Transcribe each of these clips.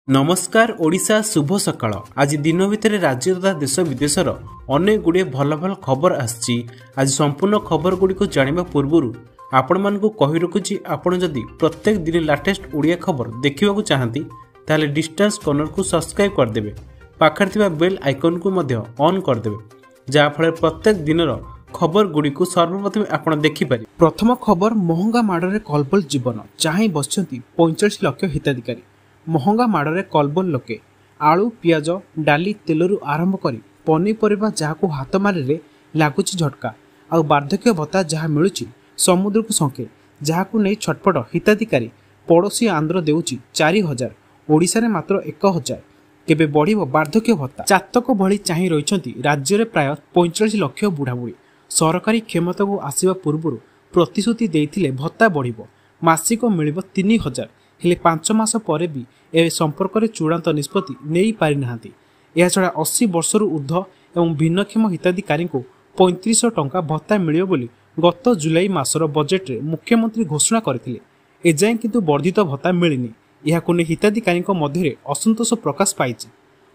नमस्कार ओडिशा शुभ सकाळ। आज दिन भितर राज्य तथा देश विदेशर अनेक गुड़े भल भल खबर आसी। आज संपूर्ण खबर गुड़िक जानिबा पूर्वरु आपण मानकु कहि रखुछि, आपण जदि प्रत्येक दिन लेटेस्ट ओडिया खबर देखिबाकू चाहंती ताले डिस्टेंस कॉर्नर को सब्सक्राइब कर देबे, पाखर थिबा बेल आइकन को मध्य ऑन कर देबे, जा फळे प्रत्येक दिनर खबर गुड़िक सर्वप्रथम आपण देखि पारि। प्रथम खबर, महंगा माडरे कलबल जीवन चाहि बसचंती 45 लाख हिताधिकारी। महंगा माड़े कलबल लोके आलू पियाज डाली तेलरू आरंभ करी पनीपरिया जहाँ हाथ मारे लगुच झटका आ बार्धक्य भत्ता जहाँ मिलूँ समुद्र को संके जहाँ नहीं छटपट हिताधिकारी पड़ोशी आंध्र देउची 4000, ओडिशा रे मात्र 1000। केबे बढ़िबो बार्धक्य भत्ता? चातक भली चाहि रहिछंती राज्य रे प्राय 45 लाख बुढ़ाबुढ़ी। सरकारी क्षमता को आसीबा पूर्व प्रतिश्रुति देइथिले भत्ता बढ़िबो, मासिक मिलिबो 3000, हेले 5 मास पर भी ए संपर्क में चूड़ांत निष्पत्ति नहीं पारि नाहांती। यह छड़ा 80 वर्षर ऊर्ध्व एवं भिन्नक्षम हिताधिकारी को 3500 टंका भत्ता मिलियो बोली गत जुलाई मासर बजेट रे मुख्यमंत्री घोषणा करथिले। एजाएं किंतु वर्धित भत्ता मिलिनी। यहाकु नै हिताधिकारी मध्य असंतोष प्रकाश पाइछि।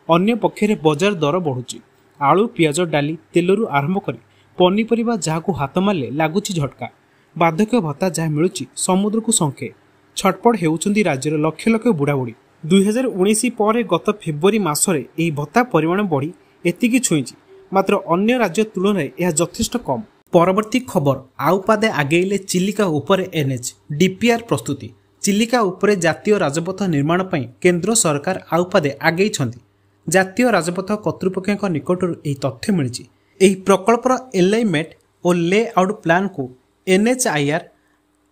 अन्य पक्षरे बजार दर बढ़ुछि। आलू पियाज डाली तेलरू आरंभ करी पनीपरिया जहाँ हाथ मारे लगुच झटका, बार्धक्य भत्ता जहाँ मिलूँ समुद्र को संखे छटपट हेउछंती राज्यर लक्ष लक्ष बुढ़ाबुढ़ी। 2019 पर गत फेब्रुआरी मासरे एही भत्ता परिमाण बढ़ी एतिकी छुईछि, मात्र अन्य राज्य तुलनाରେ यह यथेष्ट कम। परवर्ती खबर, आउ पादे आगेइले चिलिका उपरे एनएच डीपीआर प्रस्तुति। चिलिका उपरे जातीय राजपथ निर्माण पई केंद्र सरकार आउ पादे आगेइछंती। जातीय राजपथ कर्तृपक्षक निकटरू एही तथ्य मिलिछि। एही प्रकल्पर एलाइनमेंट और लेआउट प्लान को एनएचआईआर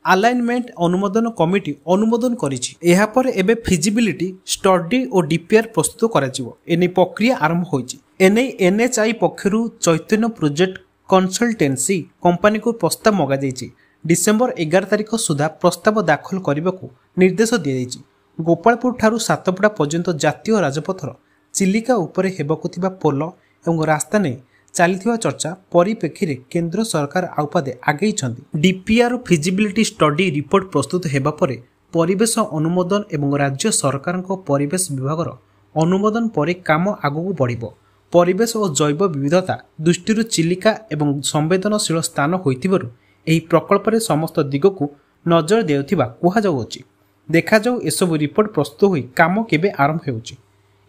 अलाइनमेंट अनुमोदन कमिटी अनुमोदन करिछि। एहा पर एबे फिजिबिलिटी स्टडी और डीपीआर प्रस्तुत कराजिवो। एने प्रक्रिया आरंभ होइछि। एने एनएचआई पक्षरु चैतन्य प्रोजेक्ट कंसल्टेंसी कंपनी को प्रस्ताव मगा जाइछि। डिसेंबर 11 तारिख सुधा प्रस्ताव दाखल करबाकू निर्देश दिया जाइछि। गोपालपुर ठारू सातपड़ा पर्यंत जातीय राजपथर चिलिका उपरे हेबाकू थिबा पोल एवं रास्ता ने चलता चर्चा परिप्रेक्षी रे केंद्र सरकार आउपादे आगेइछंती। डीपीआर फिजिबिलिटी स्टडी रिपोर्ट प्रस्तुत हेबा परे परिवेश अनुमोदन एवं राज्य सरकार परिवेश विभागर अनुमोदन पर काम आगू बढ़िबो। परिवेश और जैव विविधता दृष्टि चिलिका एवं संवेदनशील स्थान होइतिबारु एही प्रकल्प रे समस्त दिग को नजर देउथिबा कुहा जाउछि। देखा जाउ एसबु रिपोर्ट प्रस्तुत होई काम केबे आरंभ हेउछि।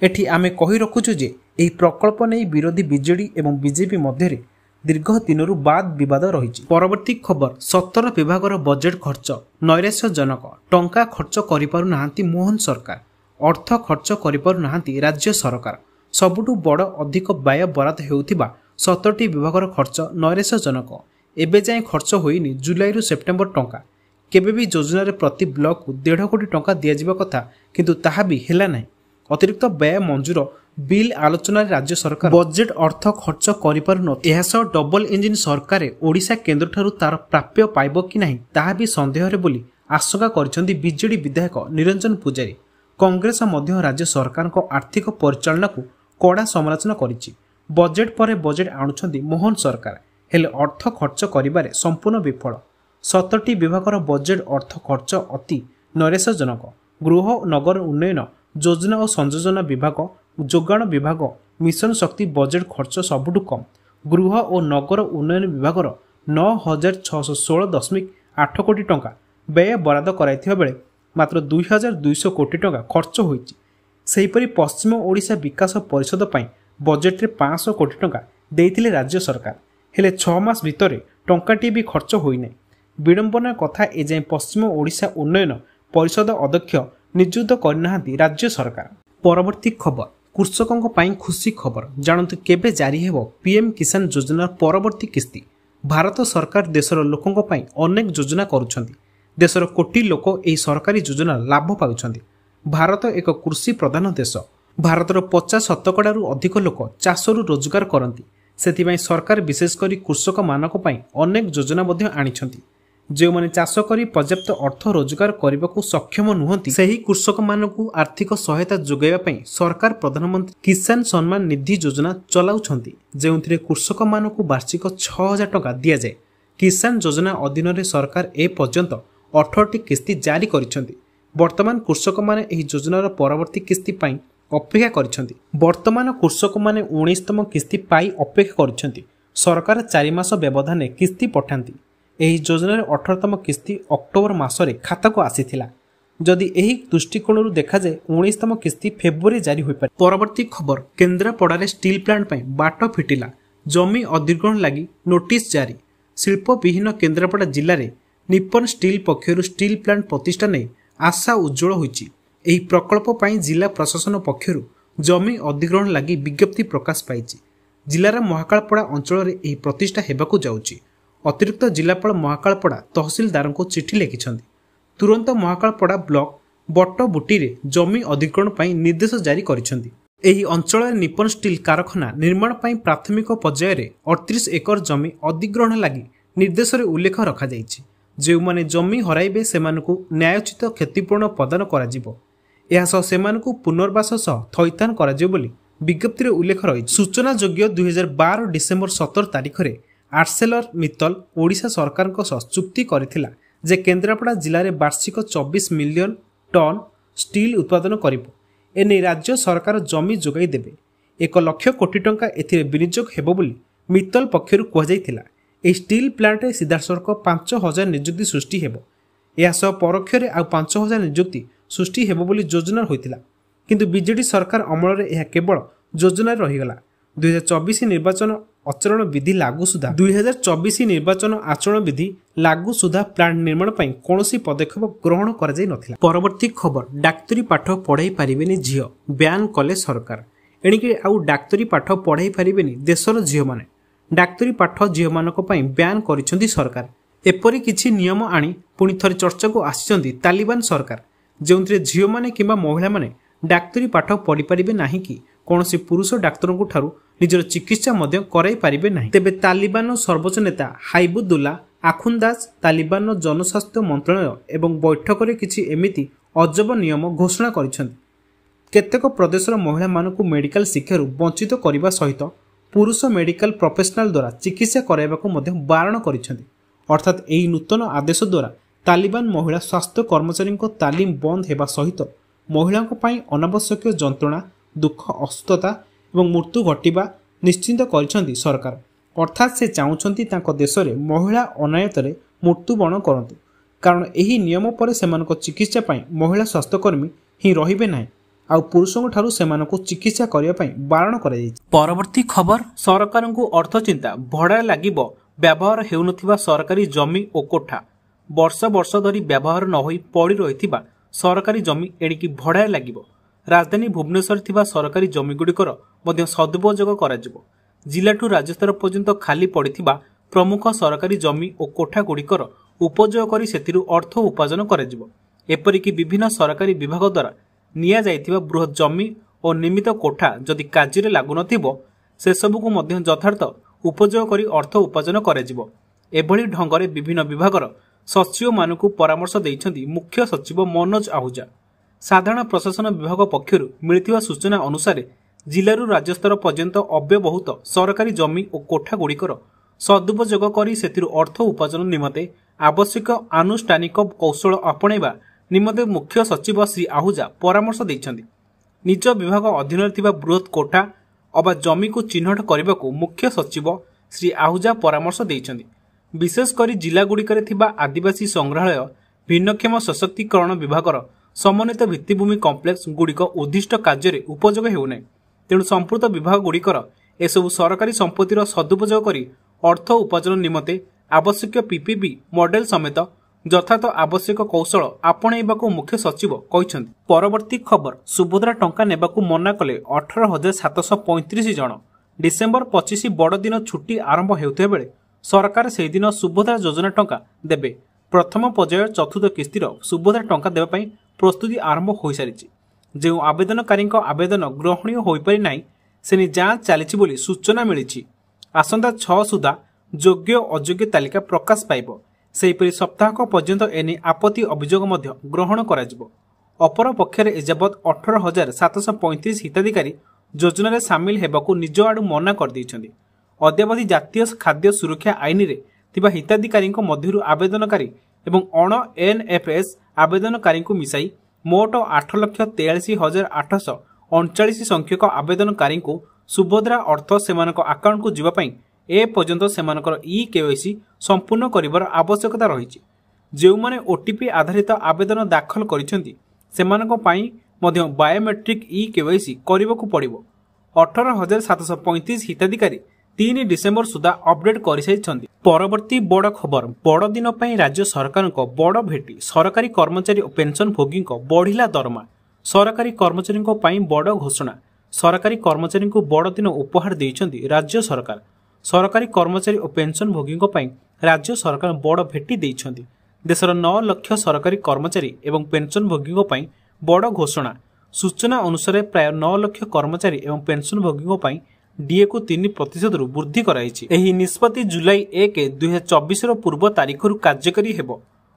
एठी आमे कहि रखुछु जे एही प्रकल्प नै विरोधी बीजेडी एवं बीजेपी मध्य दीर्घ दिनरू बाद विवाद रही। परवर्ती खबर, 17 विभागर बजेट खर्च नैराश्यजनक। टंका खर्च करिपारु नाहांती मोहन सरकार, अर्थ खर्च करिपारु नाहांती राज्य सरकार। सबुठु बड़ अधिक व्यय बराद हेउथिबा 17टी विभागर खर्च नैराश्यजनक। एबे जाए खर्च होइनी जुलाई सेप्टेम्बर टंका। केबे भी योजना रे प्रति ब्लॉक को 1.5 कोटी टंका दिया जिबा कथा, किंतु ताहा भी हेला नाही। अतिरिक्त व्यय मंजूर बिल आलोचना राज्य सरकार बजेट अर्थ खर्च कर डबल इंजिन सरकार ओडिशा केंद्र ठारू तार प्राप्य पाइब कि नहीं ताहा भी संदेह बोली आशंका करिसेंती बीजेडी विधायक निरंजन पुजारी। कांग्रेस मध्य राज्य सरकार को आर्थिक परिचालना को कड़ा समालोचना करिछि। बजेट पर बजेट आणुछंती मोहन सरकार, हेले अर्थ खर्च करिबारे संपूर्ण विफल। 17टी विभागर बजेट अर्थ खर्च अति नैराश्यजनक। गृह नगर उन्नयन योजना और संयोजना विभाग, जोगाण विभाग, मिशन शक्ति बजेट खर्च सबुठु कम। गृह और नगर उन्नयन विभागर 9616.8 कोटी टंका व्यय बराद कराइथिबा बेले मात्र 2200 कोटी टंका खर्च होइछि। सेहिपरि पश्चिम ओडिशा विकास परिषद पई बजेट रे 500 कोटी टंका देइथिले राज्य सरकार, हेले 6 मास भितरे टंकाटी भी खर्च होई नै। विडंबना कथा ए जाय पश्चिम ओडिशा उन्नयन परिषद अध्यक्ष नियुक्त करनाहांती राज्य सरकार। परवर्ती खबर, कृषकों पाई खुशी खबर। जानतु केबे जारी हेबो पीएम किसान योजना परवर्ती किस्ती। भारत सरकार देशर लोकों पाई अनेक योजना करुछंती। देशर कोटी लोक एही सरकारी योजना लाभ पाउछंती। भारत एक कृषि प्रधान देश। भारतर 50% अधिक लोक चाषरू रोजगार करती। सेथिबाई सरकार विशेषकर कृषक मानक पाई अनेक योजना मध्य आनिछंती। जो माने चाष करी पर्याप्त अर्थ रोजगार करने को सक्षम नुहंती सही कृषक मानकु आर्थिक सहायता जोगाइबा पई सरकार प्रधानमंत्री किसान सम्मान निधि योजना चलाउछंती, जेउथिरे कृषक मानकु वार्षिक 6000 टंका दिया जाए। किसान योजना अधीन रे सरकार ए पर्यंत 18टी किस्ती जारी करिसेंती। ବର୍ତ୍ତମାନ କୃଷକମାନେ ଏହି ଯୋଜନାର ପରବର୍ତ୍ତୀ କିସ୍ତି ପାଇଁ ଅପେକ୍ଷା କରିଛନ୍ତି। ବର୍ତ୍ତମାନ କୃଷକମାନେ 19ତମ କିସ୍ତି ପାଇ ଅପେକ୍ଷା କରିଛନ୍ତି। ସରକାର 4 ମାସ ବ୍ୟବଧାନରେ କିସ୍ତି ପଠାନ୍ତି। ଏହି ଯୋଜନାରେ 18ତମ କିସ୍ତି ଅକ୍ଟୋବର ମାସରେ ଖାତାକୁ ଆସିଥିଲା। ଯଦି ଏହି ଦୃଷ୍ଟିକୋଣରୁ ଦେଖାଯାଏ 19ତମ କିସ୍ତି ଫେବୃଆରୀ ଜାରି ହୋଇପାରେ। ପରବର୍ତ୍ତୀ ଖବର, କେନ୍ଦ୍ରାପଡ଼ାରେ ଷ୍ଟିଲ୍ ପ୍ଲାଣ୍ଟ ପାଇଁ ବାଟ ଫିଟିଲା, ଜମି ଅଧିଗ୍ରହଣ ଲାଗି ନୋଟିସ୍ ଜାରି। ଶିଳ୍ପବିହୀନ କେନ୍ଦ୍ରାପଡ଼ା ଜିଲ୍ଲାରେ ନିପ୍ପନ ଷ୍ଟିଲ୍ ପକ୍ଷରୁ ଷ୍ଟିଲ୍ ପ୍ଲାଣ୍ଟ ପ୍ରତିଷ୍ଠା ନେଇ ଆଶା ଉଜ୍ଜଳ ହୋଇଛି। ଏହି ପ୍ରକଳ୍ପ ପାଇଁ ଜିଲ୍ଲା ପ୍ରଶାସନ ପକ୍ଷରୁ ଜମି ଅଧିଗ୍ରହଣ ଲାଗି ବିଜ୍ଞପ୍ତି ପ୍ରକାଶ ପାଇଛି। ଜିଲ୍ଲାର ମହାକାଳପଡ଼ା ଅଞ୍ଚଳରେ ଏହି ପ୍ରତିଷ୍ଠା ହେବାକୁ ଯାଉଛି। ଅତିରିକ୍ତ ଜିଲ୍ଲାପାଳ ମହାକାଳପଡ଼ା ତହସିଲଦାରଙ୍କୁ ଚିଠି ଲେଖିଛନ୍ତି। ତୁରନ୍ତ ମହାକାଳପଡ଼ା ବ୍ଲକ ବଟବୁଟିରେ ଜମି ଅଧିଗ୍ରହଣ ପାଇଁ ନିର୍ଦ୍ଦେଶ ଜାରି କରିଛନ୍ତି। ଏହି ଅଞ୍ଚଳରେ ନିପ୍ପନ ଷ୍ଟିଲ୍ କାରଖାନା ନିର୍ମାଣ ପାଇଁ ପ୍ରାଥମିକ ପର୍ଯ୍ୟାୟରେ 38 ଏକର ଜମି ଅଧିଗ୍ରହଣ ଲାଗି ନିର୍ଦ୍ଦେଶରେ ଉଲ୍ଲେଖ ରଖାଯାଇଛି। ଯେଉଁମାନେ ଜମି ହରାଇବେ ସେମାନଙ୍କୁ ନ୍ୟାୟୋଚିତ କ୍ଷତିପୂରଣ ପ୍ରଦାନ କରାଯିବ। ଏହାସହ ସେମାନଙ୍କୁ ପୁନର୍ବାସ ସହ ଥଇଥାନ କରାଯିବ ବୋଲି ବିଜ୍ଞପ୍ତିରେ ଉଲ୍ଲେଖ ରହିଛି। ସୂଚନାଯୋଗ୍ୟ 2012 ଡିସେମ୍ବର 17 ତାରିଖରେ ଆର୍ସେଲର ମିତ୍ତଲ ଓଡ଼ିଶା ସରକାରଙ୍କ ସହ ଚୁକ୍ତି କରିଥିଲା ଯେ କେନ୍ଦ୍ରାପଡ଼ା ଜିଲ୍ଲାରେ ବାର୍ଷିକ 24 ମିଲିୟନ ଟନ୍ ଷ୍ଟିଲ୍ ଉତ୍ପାଦନ କରିବ। ଏନେଇ ରାଜ୍ୟ ସରକାର ଜମି ଯୋଗାଇ ଦେବେ। 1 ଲକ୍ଷ କୋଟି ଟଙ୍କା ଏଥିରେ ବିନିଯୋଗ ହେବ ବୋଲି ମିତ୍ତଲ ପକ୍ଷରୁ କୁହାଯାଇଥିଲା। ଏହି ଷ୍ଟିଲ୍ ପ୍ଲାଣ୍ଟରେ ସିଧାସଳଖ 5,000 ନିଯୁକ୍ତି ସୃଷ୍ଟି ହେବ। ଏହାସହ ପରୋକ୍ଷରେ ଆଉ 5,000 ନିଯୁକ୍ତି ସୃଷ୍ଟି ହେବ ବୋଲି ଯୋଜନା ହୋଇଥିଲା। କିନ୍ତୁ ବିଜେଡି ସରକାର ଅମଳରେ ଏହା କେବଳ ଯୋଜନାରେ ରହିଗଲା। 2024 ନିର୍ବାଚନ ଆଚରଣ ବିଧି ଲାଗୁ ସୁଦ୍ଧା ପ୍ଲାଣ୍ଟ ନିର୍ମାଣ ପାଇଁ କୌଣସି ପଦକ୍ଷେପ ଗ୍ରହଣ କରାଯାଇ ନଥିଲା। ପରବର୍ତ୍ତୀ ଖବର, ଡାକ୍ତରୀ ପାଠ ପଢ଼ାଇ ପାରିବେନି ଝିଅ, ବ୍ୟାନ୍ କଲେ ସରକାର। ଏଣିକି ଆଉ ଡାକ୍ତରୀ ପାଠ ପଢ଼ାଇ ପାରିବେନି ଦେଶର ଝିଅମାନେ। ଡାକ୍ତରୀ ପାଠ ଝିଅମାନଙ୍କ ପାଇଁ ବ୍ୟାନ୍ କରିଛନ୍ତି ସରକାର। ଏପରି କିଛି ନିୟମ ଆଣି ପୁଣି ଥରେ ଚର୍ଚ୍ଚାକୁ ଆସିଛନ୍ତି ତାଲିବାନ ସରକାର, ଯେଉଁଥିରେ ଝିଅମାନେ କିମ୍ବା ମହିଳାମାନେ ଡାକ୍ତରୀ ପାଠ ପଢ଼ିପାରିବେ ନାହିଁ କି କୌଣସି ପୁରୁଷ ଡାକ୍ତରଙ୍କ ଠାରୁ ନିଜର ଚିକିତ୍ସା ମଧ୍ୟ କରାଇ ପାରିବେ ନାହିଁ। ତେବେ ତାଲିବାନର ସର୍ବୋଚ୍ଚ ନେତା ହାଇବୁଦୁଲ୍ଲା ଆଖୁନ୍ଦାଜ ତାଲିବାନର ଜନସ୍ୱାସ୍ଥ୍ୟ ମନ୍ତ୍ରଣାଳୟ ଏବଂ ବୈଠକରେ କିଛି ଏମିତି ଅଜବ ନିୟମ ଘୋଷଣା କରିଛନ୍ତି। କେତେକ ପ୍ରଦେଶର ମହିଳାମାନଙ୍କୁ ମେଡିକାଲ ଶିକ୍ଷାରୁ ବଞ୍ଚିତ କରିବା ସହିତ ପୁରୁଷ ମେଡିକାଲ ପ୍ରଫେସନାଲ ଦ୍ୱାରା ଚିକିତ୍ସା କରାଇବାକୁ ମଧ୍ୟ ବାରଣ କରିଛନ୍ତି। ଅର୍ଥାତ୍ ଏହି ନୂତନ ଆଦେଶ ଦ୍ୱାରା ତାଲିବାନ ମହିଳା ସ୍ୱାସ୍ଥ୍ୟ କର୍ମଚାରୀଙ୍କ ତାଲିମ ବନ୍ଦ ହେବା ସହିତ ମହିଳାଙ୍କ ପାଇଁ ଅନାବଶ୍ୟକୀୟ ଯନ୍ତ୍ରଣା, ଦୁଃଖ, ଅସୁସ୍ଥତା ଏବଂ ମୃତ୍ୟୁ ଘଟିବା ନିଶ୍ଚିତ କରିଛନ୍ତି ସରକାର। ଅର୍ଥାତ୍ ସେ ଚାହୁଁଛନ୍ତି ତାଙ୍କ ଦେଶରେ ମହିଳା ଅନାୟତ୍ତରେ ମୃତ୍ୟୁବରଣ କରନ୍ତୁ, କାରଣ ଏହି ନିୟମ ପରେ ସେମାନଙ୍କ ଚିକିତ୍ସା ପାଇଁ ମହିଳା ସ୍ୱାସ୍ଥ୍ୟକର୍ମୀ ହିଁ ରହିବେ ନାହିଁ, ଆଉ ପୁରୁଷଙ୍କ ଠାରୁ ସେମାନଙ୍କୁ ଚିକିତ୍ସା କରିବା ପାଇଁ ବାରଣ କରାଯାଇଛି। ପରବର୍ତ୍ତୀ ଖବର, ସରକାରଙ୍କୁ ଅର୍ଥ ଚିନ୍ତା, ଭଡ଼ାରେ ଲାଗିବ ବ୍ୟବହାର ହେଉନଥିବା ସରକାରୀ ଜମି ଓ କୋଠା। ବର୍ଷ ବର୍ଷ ଧରି ବ୍ୟବହାର ନ ହୋଇ ପଡ଼ି ରହିଥିବା ସରକାରୀ ଜମି ଏଣିକି ଭଡ଼ାରେ ଲାଗିବ। ରାଜଧାନୀ ଭୁବନେଶ୍ୱରରେ ଥିବା ସରକାରୀ ଜମିଗୁଡ଼ିକର ମଧ୍ୟ ସଦୁପଯୋଗ କରାଯିବ। ଜିଲ୍ଲାଠୁ ରାଜ୍ୟସ୍ତର ପର୍ଯ୍ୟନ୍ତ ଖାଲି ପଡ଼ିଥିବା ପ୍ରମୁଖ ସରକାରୀ ଜମି ଓ କୋଠାଗୁଡ଼ିକର ଉପଯୋଗ କରି ସେଥିରୁ ଅର୍ଥ ଉପାର୍ଜନ କରାଯିବ। ଏପରିକି ବିଭିନ୍ନ ସରକାରୀ ବିଭାଗ ଦ୍ୱାରା ନିଆଯାଇଥିବା ବୃହତ ଜମି ଓ ନିର୍ମିତ କୋଠା ଯଦି କାର୍ଯ୍ୟରେ ଲାଗୁନଥିବ ସେସବୁକୁ ମଧ୍ୟ ଯଥାର୍ଥ ଉପଯୋଗ କରି ଅର୍ଥ ଉପାର୍ଜନ କରାଯିବ। ଏଭଳି ଢଙ୍ଗରେ ବିଭିନ୍ନ ବିଭାଗର ସଚିବମାନଙ୍କୁ ପରାମର୍ଶ ଦେଇଛନ୍ତି ମୁଖ୍ୟ ସଚିବ ମନୋଜ ଆହୁଜା। ସାଧାରଣ ପ୍ରଶାସନ ବିଭାଗ ପକ୍ଷରୁ ମିଳିଥିବା ସୂଚନା ଅନୁସାରେ ଜିଲ୍ଲାରୁ ରାଜ୍ୟସ୍ତର ପର୍ଯ୍ୟନ୍ତ ଅବ୍ୟବହୃତ ସରକାରୀ ଜମି ଓ କୋଠାଗୁଡ଼ିକର ସଦୁପଯୋଗ କରି ସେଥିରୁ ଅର୍ଥ ଉପାର୍ଜନ ନିମନ୍ତେ ଆବଶ୍ୟକ ଆନୁଷ୍ଠାନିକ କୌଶଳ ଆପଣାଇବା ନିମନ୍ତେ ମୁଖ୍ୟ ସଚିବ ଶ୍ରୀ ଆହୁଜା ପରାମର୍ଶ ଦେଇଛନ୍ତି। ନିଜ ବିଭାଗ ଅଧୀନରେ ଥିବା ବୃହତ କୋଠା ଅବା ଜମିକୁ ଚିହ୍ନଟ କରିବାକୁ ମୁଖ୍ୟ ସଚିବ ଶ୍ରୀ ଆହୁଜା ପରାମର୍ଶ ଦେଇଛନ୍ତି। ବିଶେଷ କରି ଜିଲ୍ଲାଗୁଡ଼ିକରେ ଥିବା ଆଦିବାସୀ ସଂଗ୍ରହାଳୟ, ଭିନ୍ନକ୍ଷମ ସଶକ୍ତିକରଣ ବିଭାଗର ସମନ୍ୱିତ ଭିତ୍ତିଭୂମି କମ୍ପ୍ଲେକ୍ସ ଗୁଡ଼ିକ ଉଦ୍ଦିଷ୍ଟ କାର୍ଯ୍ୟରେ ଉପଯୋଗ ହେଉନାହିଁ। ତେଣୁ ସମ୍ପୃକ୍ତ ବିଭାଗଗୁଡ଼ିକର ଏସବୁ ସରକାରୀ ସମ୍ପତ୍ତିର ସଦୁପଯୋଗ କରି ଅର୍ଥ ଉପାର୍ଜନ ନିମନ୍ତେ ଆବଶ୍ୟକ ପିପିପି ମଡେଲ ସମେତ ଯଥାର୍ଥ ଆବଶ୍ୟକ କୌଶଳ ଆପଣାଇବାକୁ ମୁଖ୍ୟ ସଚିବ କହିଛନ୍ତି। ପରବର୍ତ୍ତୀ ଖବର, ସୁଭଦ୍ରା ଟଙ୍କା ନେବାକୁ ମନା କଲେ 18,735 ଜଣ। ଡିସେମ୍ବର 25 ବଡ଼ଦିନ ଛୁଟି ଆରମ୍ଭ ହେଉଥିବା ବେଳେ ସରକାର ସେହିଦିନ ସୁଭଦ୍ରା ଯୋଜନା ଟଙ୍କା ଦେବେ। ପ୍ରଥମ ପର୍ଯ୍ୟାୟ ଚତୁର୍ଥ କିସ୍ତିର ସୁଭଦ୍ରା ଟଙ୍କା ଦେବା ପାଇଁ ପ୍ରସ୍ତୁତି ଆରମ୍ଭ ହୋଇସାରିଛି। ଯେଉଁ ଆବେଦନକାରୀଙ୍କ ଆବେଦନ ଗ୍ରହଣୀୟ ହୋଇପାରି ନାହିଁ ସେନେଇ ଯାଞ୍ଚ ଚାଲିଛି ବୋଲି ସୂଚନା ମିଳିଛି। ଆସନ୍ତା 6 ସୁଦ୍ଧା ଯୋଗ୍ୟ ଅଯୋଗ୍ୟ ତାଲିକା ପ୍ରକାଶ ପାଇବ। ସେହିପରି ସପ୍ତାହକ ପର୍ଯ୍ୟନ୍ତ ଏନେଇ ଆପତ୍ତି ଅଭିଯୋଗ ମଧ୍ୟ ଗ୍ରହଣ କରାଯିବ। ଅପରପକ୍ଷରେ ଏଯାବତ୍ 18,735 ହିତାଧିକାରୀ ଯୋଜନାରେ ସାମିଲ ହେବାକୁ ନିଜ ଆଡୁ ମନା କରିଦେଇଛନ୍ତି। ଅଦ୍ୟାବଧି ଜାତୀୟ ଖାଦ୍ୟ ସୁରକ୍ଷା ଆଇନରେ ଥିବା ହିତାଧିକାରୀଙ୍କ ମଧ୍ୟରୁ ଆବେଦନକାରୀ ଏବଂ ଅଣ ଏନ୍ଏଫ୍ଏସ୍ ଆବେଦନକାରୀଙ୍କୁ ମିଶାଇ ମୋଟ 8,43,839 ସଂଖ୍ୟକ ଆବେଦନକାରୀଙ୍କୁ ସୁଭଦ୍ରା ଅର୍ଥ ସେମାନଙ୍କ ଆକାଉଣ୍ଟକୁ ଯିବା ପାଇଁ ଏପର୍ଯ୍ୟନ୍ତ ସେମାନଙ୍କର ଇ-କେୱାଇସି ସମ୍ପୂର୍ଣ୍ଣ କରିବାର ଆବଶ୍ୟକତା ରହିଛି। ଯେଉଁମାନେ ଓଟିପି ଆଧାରିତ ଆବେଦନ ଦାଖଲ କରିଛନ୍ତି ସେମାନଙ୍କ ପାଇଁ ମଧ୍ୟ ବାୟୋମେଟ୍ରିକ୍ ଇ-କେୱାଇସି କରିବାକୁ ପଡ଼ିବ। 18,735 ହିତାଧିକାରୀ 3 ଡିସେମ୍ବର ସୁଦ୍ଧା ଅପଡେଟ୍ କରିସାରିଛନ୍ତି। ପରବର୍ତ୍ତୀ ବଡ଼ ଖବର, ବଡ଼ଦିନ ପାଇଁ ରାଜ୍ୟ ସରକାରଙ୍କ ବଡ଼ ଭେଟି, ସରକାରୀ କର୍ମଚାରୀ ଓ ପେନ୍ସନ୍ ଭୋଗୀଙ୍କ ବଢ଼ିଲା ଦରମା। ସରକାରୀ କର୍ମଚାରୀଙ୍କ ପାଇଁ ବଡ଼ ଘୋଷଣା। ସରକାରୀ କର୍ମଚାରୀଙ୍କୁ ବଡ଼ଦିନ ଉପହାର ଦେଇଛନ୍ତି ରାଜ୍ୟ ସରକାର। ସରକାରୀ କର୍ମଚାରୀ ଓ ପେନ୍ସନ୍ ଭୋଗୀଙ୍କ ପାଇଁ ରାଜ୍ୟ ସରକାର ବଡ଼ ଭେଟି ଦେଇଛନ୍ତି। ଦେଶର 9 ଲକ୍ଷ ସରକାରୀ କର୍ମଚାରୀ ଏବଂ ପେନ୍ସନ୍ ଭୋଗୀଙ୍କ ପାଇଁ ବଡ଼ ଘୋଷଣା। ସୂଚନା ଅନୁସାରେ ପ୍ରାୟ 9 ଲକ୍ଷ କର୍ମଚାରୀ ଏବଂ ପେନ୍ସନ୍ ଭୋଗୀଙ୍କ ପାଇଁ ଡିଏକୁ 3% ବୃଦ୍ଧି କରାଯାଇଛି। ଏହି ନିଷ୍ପତ୍ତି ଜୁଲାଇ 1, 2024ର ପୂର୍ବ ତାରିଖରୁ କାର୍ଯ୍ୟକାରୀ ହେବ।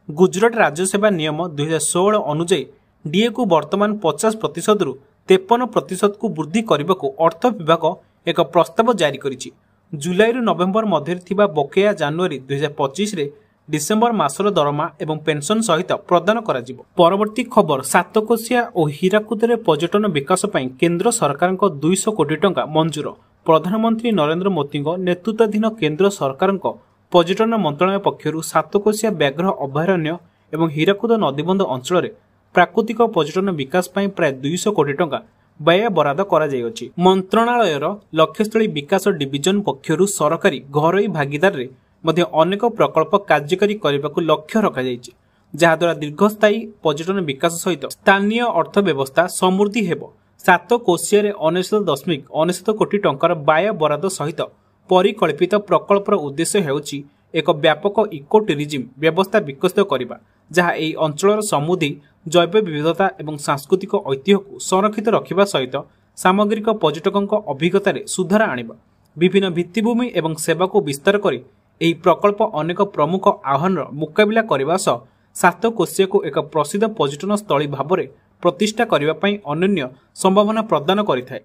ଗୁଜରାଟ ରାଜ୍ୟସେବା ନିୟମ 2016 ଅନୁଯାୟୀ ଡିଏକୁ ବର୍ତ୍ତମାନ 50%ରୁ 53%କୁ ବୃଦ୍ଧି କରିବାକୁ ଅର୍ଥ ବିଭାଗ ଏକ ପ୍ରସ୍ତାବ ଜାରି କରିଛି। ଜୁଲାଇରୁ ନଭେମ୍ବର ମଧ୍ୟରେ ଥିବା ବକେୟା ଜାନୁଆରୀ 2025ରେ ଡିସେମ୍ବର ମାସର ଦରମା ଏବଂ ପେନ୍ସନ୍ ସହିତ ପ୍ରଦାନ କରାଯିବ। ପରବର୍ତ୍ତୀ ଖବର, ସାତକୋଶିଆ ଓ ହୀରାକୁଦରେ ପର୍ଯ୍ୟଟନ ବିକାଶ ପାଇଁ କେନ୍ଦ୍ର ସରକାରଙ୍କ 200 କୋଟି ଟଙ୍କା ମଞ୍ଜୁର। ପ୍ରଧାନମନ୍ତ୍ରୀ ନରେନ୍ଦ୍ର ମୋଦିଙ୍କ ନେତୃତ୍ୱାଧୀନ କେନ୍ଦ୍ର ସରକାରଙ୍କ ପର୍ଯ୍ୟଟନ ମନ୍ତ୍ରଣାଳୟ ପକ୍ଷରୁ ସାତକୋଶିଆ ବ୍ୟାଘ୍ର ଅଭୟାରଣ୍ୟ ଏବଂ ହୀରାକୁଦ ନଦୀବନ୍ଧ ଅଞ୍ଚଳରେ ପ୍ରାକୃତିକ ପର୍ଯ୍ୟଟନ ବିକାଶ ପାଇଁ ପ୍ରାୟ 200 କୋଟି ଟଙ୍କା ବ୍ୟୟ ବରାଦ କରାଯାଇଅଛି। ମନ୍ତ୍ରଣାଳୟର ଲକ୍ଷ୍ୟସ୍ଥଳୀ ବିକାଶ ଡିଭିଜନ ପକ୍ଷରୁ ସରକାରୀ ଘରୋଇ ଭାଗିଦାରରେ ମଧ୍ୟ ଅନେକ ପ୍ରକଳ୍ପ କାର୍ଯ୍ୟକାରୀ କରିବାକୁ ଲକ୍ଷ୍ୟ ରଖାଯାଇଛି, ଯାହାଦ୍ୱାରା ଦୀର୍ଘସ୍ଥାୟୀ ପର୍ଯ୍ୟଟନ ବିକାଶ ସହିତ ସ୍ଥାନୀୟ ଅର୍ଥ ବ୍ୟବସ୍ଥା ସମୃଦ୍ଧି ହେବ। ସାତକୋଶିଆରେ 99.99 କୋଟି ଟଙ୍କାର ବ୍ୟୟ ବରାଦ ସହିତ ପରିକଳ୍ପିତ ପ୍ରକଳ୍ପର ଉଦ୍ଦେଶ୍ୟ ହେଉଛି ଏକ ବ୍ୟାପକ ଇକୋ ଟୁରିଜିମ୍ ବ୍ୟବସ୍ଥା ବିକଶିତ କରିବା, ଯାହା ଏହି ଅଞ୍ଚଳର ସମୃଦ୍ଧି, ଜୈବ ବିବିଧତା ଏବଂ ସାଂସ୍କୃତିକ ଐତିହ୍ୟକୁ ସଂରକ୍ଷିତ ରଖିବା ସହିତ ସାମଗ୍ରିକ ପର୍ଯ୍ୟଟକଙ୍କ ଅଭିଜ୍ଞତାରେ ସୁଧାର ଆଣିବ। ବିଭିନ୍ନ ଭିତ୍ତିଭୂମି ଏବଂ ସେବାକୁ ବିସ୍ତାର କରି ଏହି ପ୍ରକଳ୍ପ ଅନେକ ପ୍ରମୁଖ ଆହ୍ୱାନର ମୁକାବିଲା କରିବା ସହ ସାତକୋଶିଆକୁ ଏକ ପ୍ରସିଦ୍ଧ ପର୍ଯ୍ୟଟନ ସ୍ଥଳୀ ଭାବରେ ପ୍ରତିଷ୍ଠା କରିବା ପାଇଁ ଅନନ୍ୟ ସମ୍ଭାବନା ପ୍ରଦାନ କରିଥାଏ।